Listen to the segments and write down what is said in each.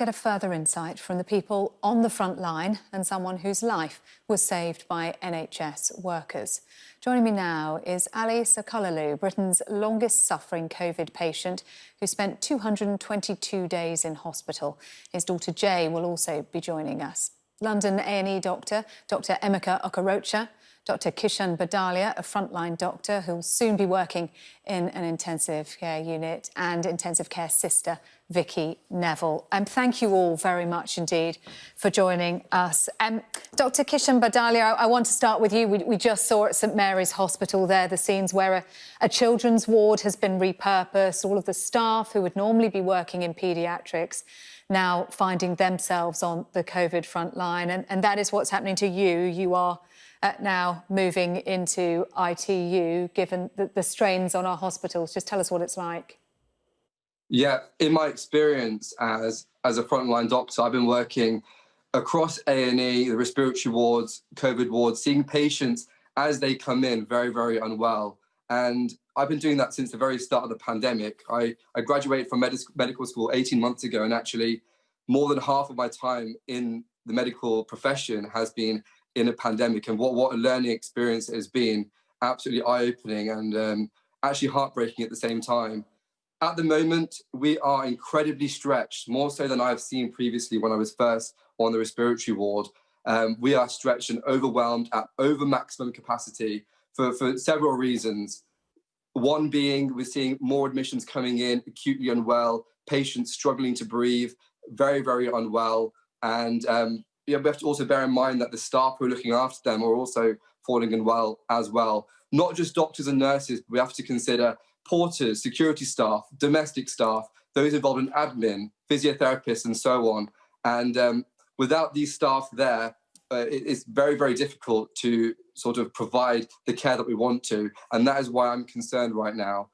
Get a further insight from the people on the front line and someone whose life was saved by NHS workers. Joining me now is Ali Sakalalu, Britain's longest suffering COVID patient who spent 222 days in hospital. His daughter Jay will also be joining us. London A&E doctor, Dr Emeka Okorocha, Dr Kishan Badalia, a frontline doctor who'll soon be working in an intensive care unit, and intensive care sister, Vicky Neville. Thank you all very much indeed for joining us. Dr Kishan Badalia, I want to start with you. We just saw at St Mary's Hospital there the scenes where a children's ward has been repurposed, all of the staff who would normally be working in paediatrics now finding themselves on the COVID front line. And that is what's happening to you. You are now moving into ITU, given the strains on our hospitals. Just tell us what it's like. Yeah, in my experience as a frontline doctor, I've been working across A&E, the respiratory wards, COVID wards, seeing patients as they come in very, very unwell. And I've been doing that since the very start of the pandemic. I graduated from medical school 18 months ago, and actually more than half of my time in the medical profession has been in a pandemic. And what a learning experience it has been, absolutely eye-opening and actually heartbreaking at the same time. At the moment, we are incredibly stretched, more so than I've seen previously when I was first on the respiratory ward. We are stretched and overwhelmed at over maximum capacity for several reasons. One being we're seeing more admissions coming in, acutely unwell, patients struggling to breathe, very, very unwell. And we have to also bear in mind that the staff who are looking after them are also falling unwell as well. Not just doctors and nurses, but we have to consider porters, security staff, domestic staff, those involved in admin, physiotherapists and so on. And without these staff there, it's very, very difficult to sort of provide the care that we want to. And that is why I'm concerned right now.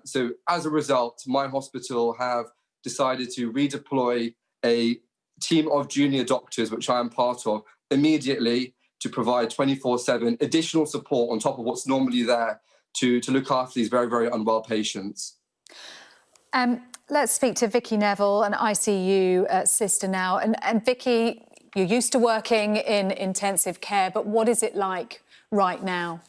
So as a result, my hospital have decided to redeploy a team of junior doctors, which I am part of, immediately to provide 24/7 additional support on top of what's normally there to look after these very, very unwell patients. Let's speak to Vicky Neville, an ICU sister now. And Vicky, you're used to working in intensive care, but what is it like right now?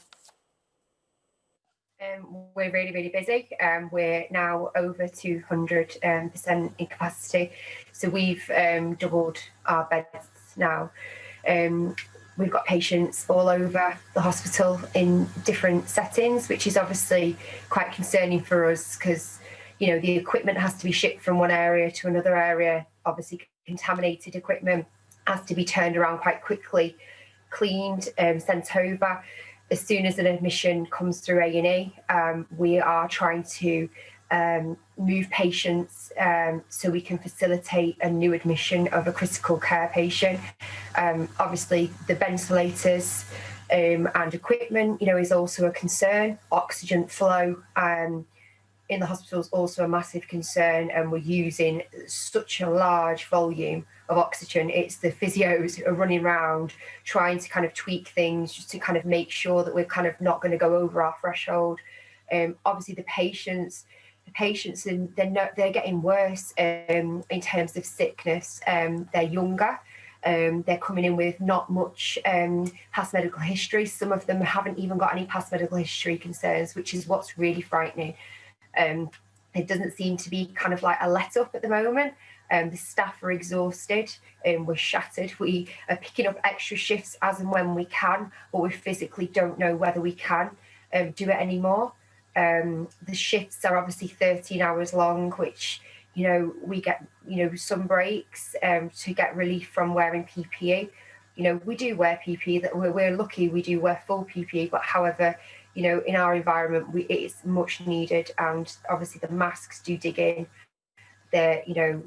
We're really, really busy. We're now over 200% in capacity. So we've doubled our beds now. We've got patients all over the hospital in different settings, which is obviously quite concerning for us because, you know, the equipment has to be shipped from one area to another area. Obviously, contaminated equipment has to be turned around quite quickly, cleaned, sent over. As soon as an admission comes through A&E, we are trying to move patients so we can facilitate a new admission of a critical care patient. Obviously, the ventilators and equipment, you know, is also a concern. Oxygen flow in the hospital is also a massive concern, and we're using such a large volume of oxygen. It's the physios who are running around trying to kind of tweak things just to kind of make sure that we're kind of not going to go over our threshold. Obviously, the patients, and they're getting worse in terms of sickness. They're younger. They're coming in with not much past medical history. Some of them haven't even got any past medical history concerns, which is what's really frightening. It doesn't seem to be kind of like a let up at the moment. The staff are exhausted and we're shattered. We are picking up extra shifts as and when we can, but we physically don't know whether we can do it anymore. The shifts are obviously 13 hours long, which, you know, we get, you know, some breaks to get relief from wearing PPE. You know, we do wear PPE, that we're lucky we do wear full PPE, but however, you know, in our environment, it's much needed. And obviously the masks do dig in. They're, you know,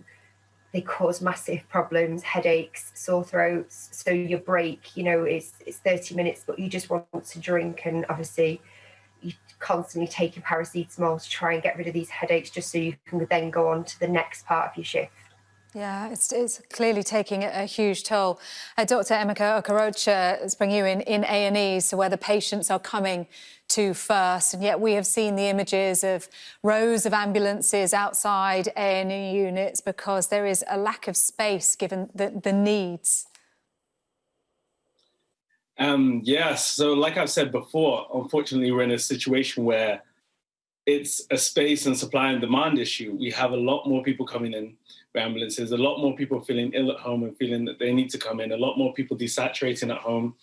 they cause massive problems, headaches, sore throats. So your break, you know, it's 30 minutes, but you just want to drink. And obviously you're constantly taking paracetamol to try and get rid of these headaches just so you can then go on to the next part of your shift. Yeah, it's clearly taking a huge toll. Dr. Emeka Okorocha, let's bring you in A&E, so where the patients are coming to first, and yet we have seen the images of rows of ambulances outside A&E units because there is a lack of space given the needs. Yes, so like I've said before, unfortunately, we're in a situation where it's a space and supply and demand issue. We have a lot more people coming in for ambulances, a lot more people feeling ill at home and feeling that they need to come in, a lot more people desaturating at home.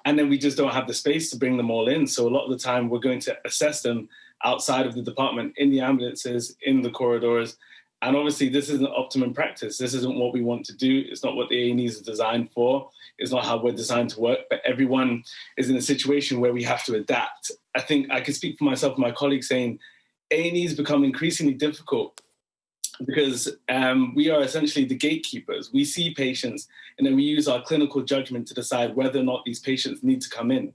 And then we just don't have the space to bring them all in. So a lot of the time we're going to assess them outside of the department, in the ambulances, in the corridors. And obviously this isn't optimum practice. This isn't what we want to do. It's not what the A&Es are designed for. It's not how we're designed to work, but everyone is in a situation where we have to adapt. I think I can speak for myself and my colleagues saying A&Es become increasingly difficult because we are essentially the gatekeepers. We see patients and then we use our clinical judgment to decide whether or not these patients need to come in.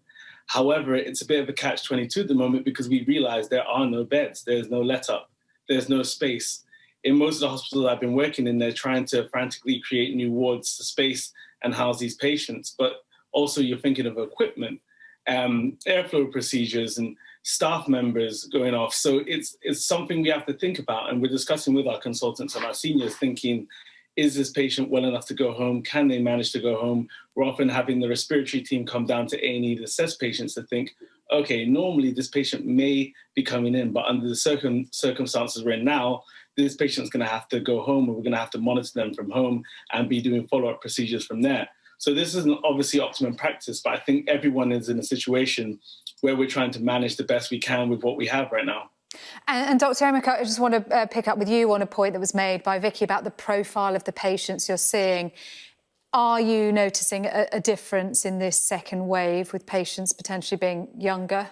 However, it's a bit of a catch-22 at the moment because we realize there are no beds, there's no let-up, there's no space. In most of the hospitals I've been working in, they're trying to frantically create new wards to space and house these patients, but also you're thinking of equipment, airflow procedures and staff members going off. So it's something we have to think about, and we're discussing with our consultants and our seniors thinking, is this patient well enough to go home? Can they manage to go home? We're often having the respiratory team come down to A&E to assess patients to think, okay, normally this patient may be coming in, but under the circumstances we're in now, this patient's gonna have to go home and we're gonna have to monitor them from home and be doing follow-up procedures from there. So this isn't obviously optimum practice, but I think everyone is in a situation where we're trying to manage the best we can with what we have right now. And Dr. Emeka, I just want to pick up with you on a point that was made by Vicky about the profile of the patients you're seeing. Are you noticing a difference in this second wave with patients potentially being younger?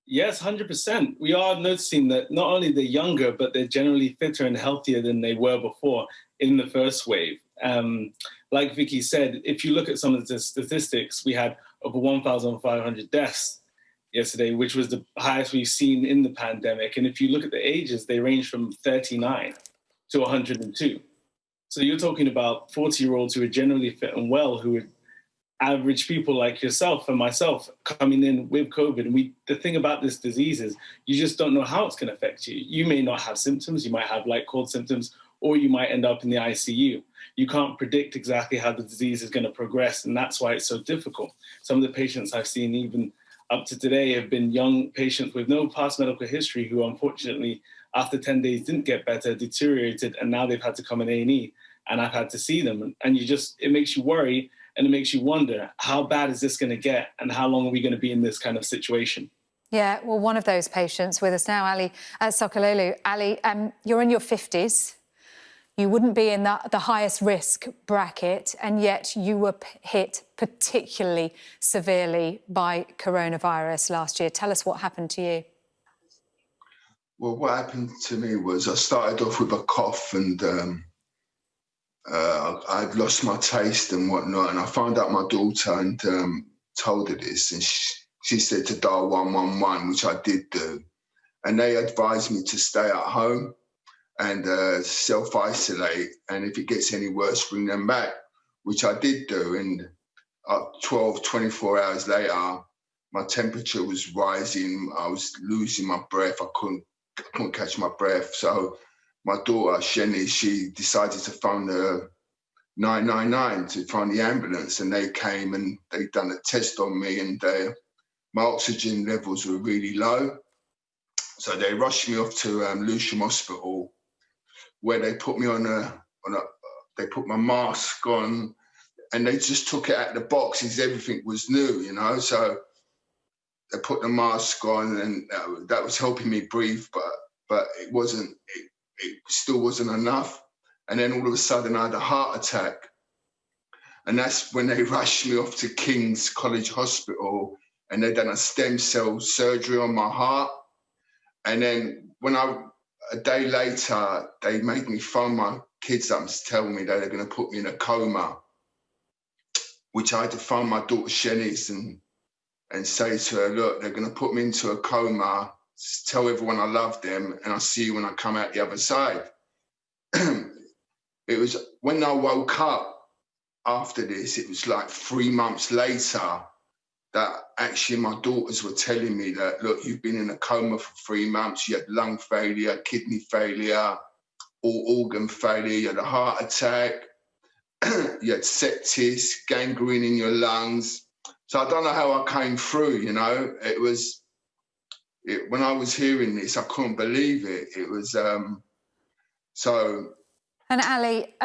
Yes, 100%. We are noticing that not only they're younger, but they're generally fitter and healthier than they were before in the first wave. Like Vicky said, if you look at some of the statistics, we had over 1,500 deaths yesterday, which was the highest we've seen in the pandemic. And if you look at the ages, they range from 39 to 102. So you're talking about 40-year-olds who are generally fit and well, who are average people like yourself and myself coming in with COVID. And the thing about this disease is you just don't know how it's going to affect you. You may not have symptoms. You might have light cold symptoms, or you might end up in the ICU. You can't predict exactly how the disease is going to progress, and that's why it's so difficult. Some of the patients I've seen even up to today have been young patients with no past medical history who unfortunately after 10 days didn't get better, deteriorated, and now they've had to come in A&E, and I've had to see them. And it makes you worry, and it makes you wonder, how bad is this going to get, and how long are we going to be in this kind of situation? Yeah, well, one of those patients with us now, Ali Sokololu. Ali, you're in your 50s. You wouldn't be in the highest risk bracket, and yet you were hit particularly severely by coronavirus last year. Tell us what happened to you. Well, what happened to me was I started off with a cough and I'd lost my taste and whatnot, and I found out my daughter and told her this, and she said to dial 111, which I did do, and they advised me to stay at home and self-isolate, and if it gets any worse, bring them back, which I did do. And 24 hours later, my temperature was rising. I was losing my breath. I couldn't catch my breath. So my daughter, Sheni, she decided to phone the 999 to phone the ambulance, and they came and they done a test on me, and my oxygen levels were really low. So they rushed me off to Lewisham Hospital, where they put me they put my mask on, and they just took it out of the box as everything was new, you know. So they put the mask on, and that was helping me breathe, but it wasn't. It still wasn't enough. And then all of a sudden, I had a heart attack, and that's when they rushed me off to King's College Hospital, and they done a stem cell surgery on my heart. And then a day later, they made me phone my kids up to tell me that they're going to put me in a coma, which I had to phone my daughter Shanice and say to her, look, they're going to put me into a coma, tell everyone I love them, and I'll see you when I come out the other side. it was when I woke up after this, it was like 3 months later that actually my daughters were telling me that, look, you've been in a coma for 3 months, you had lung failure, kidney failure, all organ failure, you had a heart attack, you had sepsis, gangrene in your lungs. So I don't know how I came through, you know. When I was hearing this, I couldn't believe it. It was, so... And Ali,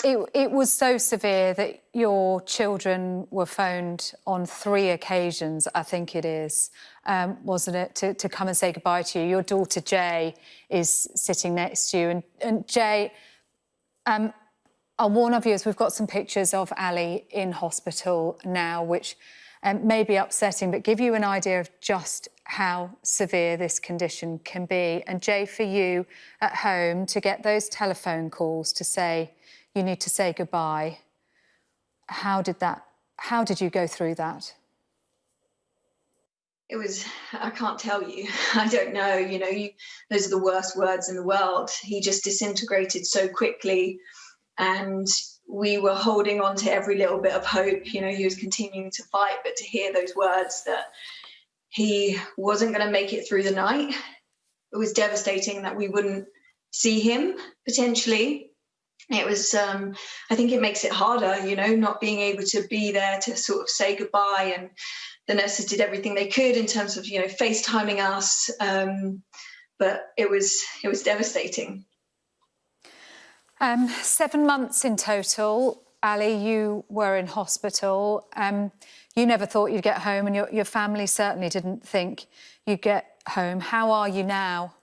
it was so severe that your children were phoned on 3 occasions, I think it is, wasn't it, to come and say goodbye to you. Your daughter, Jay, is sitting next to you. And Jay, I'll warn our viewers, we've got some pictures of Ali in hospital now, which may be upsetting, but give you an idea of just how severe this condition can be. And Jay, for you at home, to get those telephone calls to say you need to say goodbye, how did you go through that? It was, I can't tell you. I don't know, you know, those are the worst words in the world. He just disintegrated so quickly, and we were holding on to every little bit of hope. You know, he was continuing to fight, but to hear those words that he wasn't going to make it through the night, it was devastating that we wouldn't see him potentially. It was, I think it makes it harder, you know, not being able to be there to sort of say goodbye. And the nurses did everything they could in terms of, you know, FaceTiming us. But it was devastating. 7 months in total. Ali, you were in hospital. You never thought you'd get home, and your family certainly didn't think you'd get home. How are you now?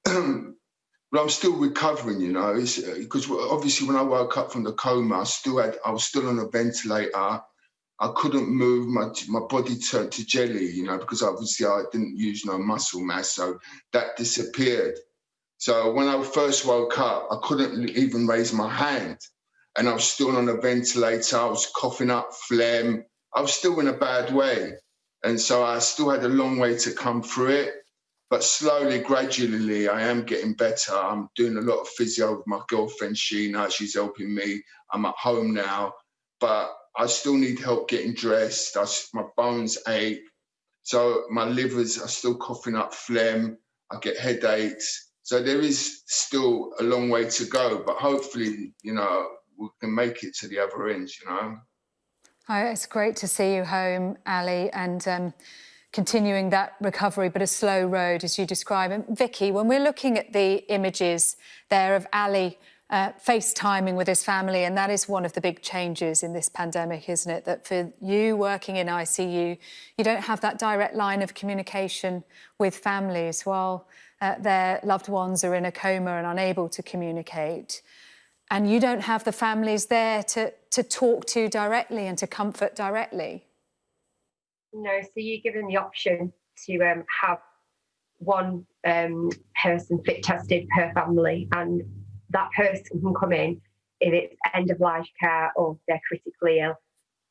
Well, I'm still recovering, you know, because obviously when I woke up from the coma, I was still on a ventilator. I couldn't move, my body turned to jelly, you know, because obviously I didn't use no muscle mass, so that disappeared. So when I first woke up, I couldn't even raise my hand, and I was still on a ventilator. I was coughing up phlegm. I was still in a bad way. And so I still had a long way to come through it. But slowly, gradually, I am getting better. I'm doing a lot of physio with my girlfriend, Sheena. She's helping me. I'm at home now. But I still need help getting dressed. My bones ache. So my livers are still coughing up phlegm. I get headaches. So there is still a long way to go. But hopefully, you know, we can make it to the other end, you know. Oh, it's great to see you home, Ali, and continuing that recovery, but a slow road, as you describe. And Vicky, when we're looking at the images there of Ali FaceTiming with his family, and that is one of the big changes in this pandemic, isn't it? That for you working in ICU, you don't have that direct line of communication with families while their loved ones are in a coma and unable to communicate. And you don't have the families there to talk to directly and to comfort directly. No, so you're given the option to have one person fit tested per family, and that person can come in if it's end of life care or they're critically ill.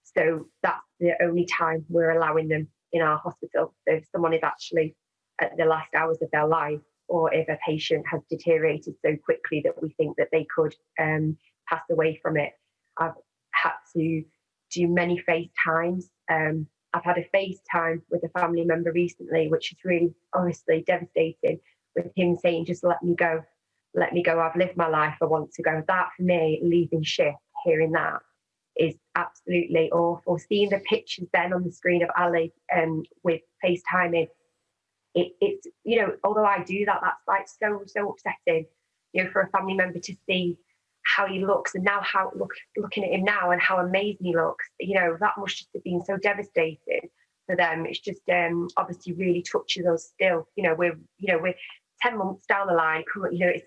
So that's the only time we're allowing them in our hospital. So if someone is actually at the last hours of their life, or if a patient has deteriorated so quickly that we think that they could pass away from it, I've had to do many FaceTimes. I've had a FaceTime with a family member recently, which is really honestly devastating, with him saying, just let me go, I've lived my life, I want to go. That for me, leaving shift, hearing that is absolutely awful. Seeing the pictures then on the screen of Ali with FaceTiming, it's, you know, although I do that, that's like so upsetting, you know, for a family member to see how he looks, and now looking at him now and how amazing he looks, you know, that must just have been so devastating for them. It's just obviously really touches us still. You know, we're 10 months down the line, you know, it's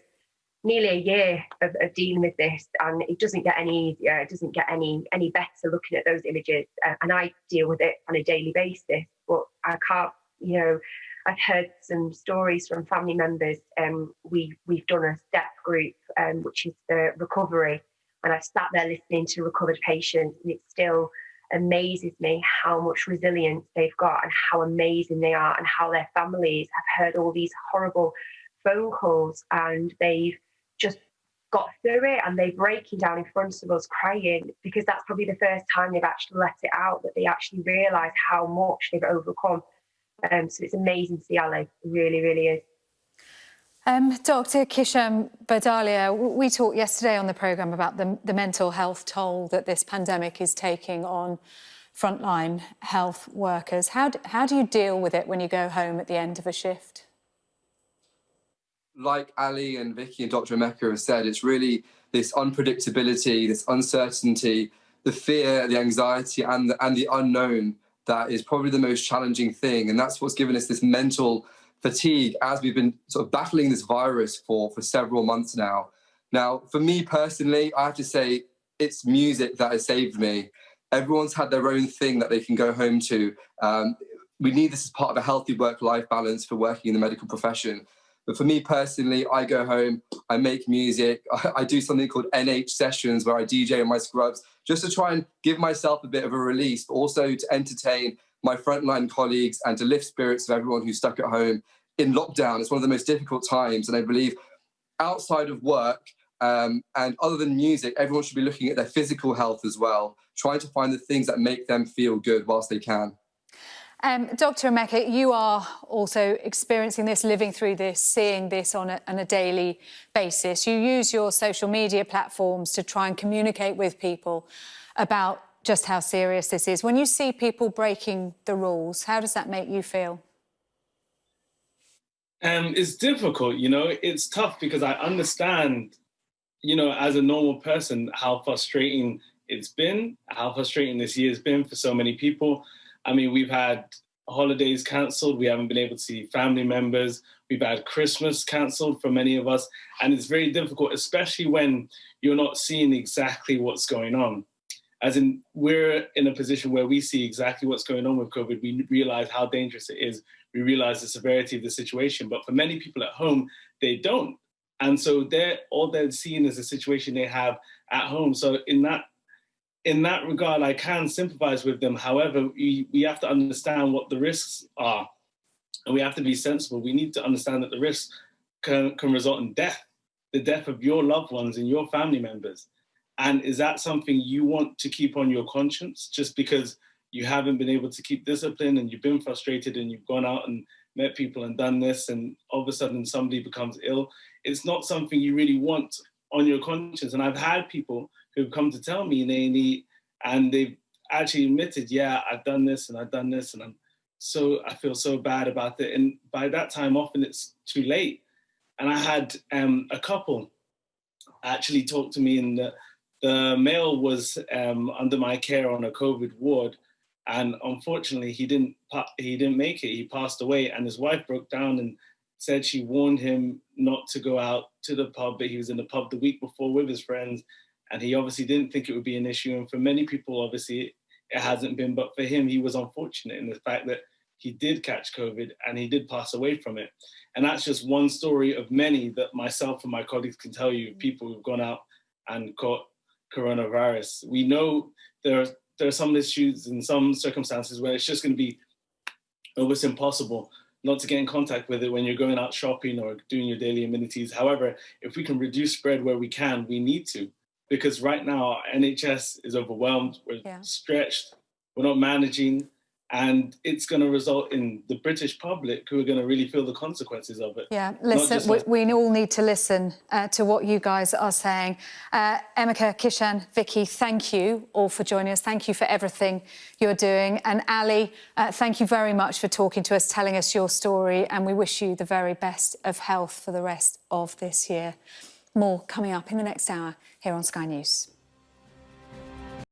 nearly a year of dealing with this, and it doesn't get any easier, it doesn't get any better looking at those images, and I deal with it on a daily basis, but I can't, you know, I've heard some stories from family members. We've done a STEP group, which is the recovery, and I've sat there listening to recovered patients, and it still amazes me how much resilience they've got and how amazing they are, and how their families have heard all these horrible phone calls and they've just got through it, and they're breaking down in front of us crying, because that's probably the first time they've actually let it out, that they actually realise how much they've overcome. So it's amazing to see Ali. It really, really is. Dr. Kishan Badalia, we talked yesterday on the programme about the mental health toll that this pandemic is taking on frontline health workers. How do you deal with it when you go home at the end of a shift? Like Ali and Vicky and Dr. Emeka have said, it's really this unpredictability, this uncertainty, the fear, the anxiety, and the unknown that is probably the most challenging thing. And that's what's given us this mental fatigue as we've been sort of battling this virus for several months now. Now, for me personally, I have to say it's music that has saved me. Everyone's had their own thing that they can go home to. We need this as part of a healthy work-life balance for working in the medical profession. But for me personally, I go home, I make music, I do something called NH sessions where I DJ in my scrubs, just to try and give myself a bit of a release, but also to entertain my frontline colleagues and to lift spirits of everyone who's stuck at home in lockdown. It's one of the most difficult times. And I believe outside of work and other than music, everyone should be looking at their physical health as well, trying to find the things that make them feel good whilst they can. Dr. Emeka, you are also experiencing this, living through this, seeing this on a daily basis. You use your social media platforms to try and communicate with people about just how serious this is. When you see people breaking the rules, how does that make you feel? It's difficult, it's tough because I understand, as a normal person, how frustrating it's been, how frustrating this year has been for so many people. I mean, we've had holidays cancelled. We haven't been able to see family members. We've had Christmas cancelled for many of us. And it's very difficult, especially when you're not seeing exactly what's going on. As in, we're in a position where we see exactly what's going on with COVID. We realize how dangerous it is. We realize the severity of the situation. But for many people at home, they don't. And so all they're seeing is the situation they have at home. So in that regard, I can sympathize with them. However, we have to understand what the risks are, and we have to be sensible. We need to understand that the risks can result in death, the death of your loved ones and your family members. And is that something you want to keep on your conscience just because you haven't been able to keep discipline and you've been frustrated and you've gone out and met people and done this and all of a sudden somebody becomes ill? It's not something you really want on your conscience. And I've had people who've come to tell me in A&E, and they've actually admitted, yeah, I've done this and I've done this, and I feel so bad about it. And by that time, often it's too late. And I had a couple actually talk to me, and the male was under my care on a COVID ward, and unfortunately he didn't make it. He passed away, and his wife broke down and said she warned him not to go out to the pub, but he was in the pub the week before with his friends. And he obviously didn't think it would be an issue. And for many people, obviously, it hasn't been. But for him, he was unfortunate in the fact that he did catch COVID and he did pass away from it. And that's just one story of many that myself and my colleagues can tell you, people who've gone out and caught coronavirus. We know there are some issues in some circumstances where it's just going to be almost impossible not to get in contact with it when you're going out shopping or doing your daily amenities. However, if we can reduce spread where we can, we need to. Because right now, our NHS is overwhelmed, we're stretched, we're not managing, and it's going to result in the British public who are going to really feel the consequences of it. Yeah, listen, we all need to listen to what you guys are saying. Emeka, Kishan, Vicky, thank you all for joining us. Thank you for everything you're doing. And Ali, thank you very much for talking to us, telling us your story, and we wish you the very best of health for the rest of this year. More coming up in the next hour here on Sky News.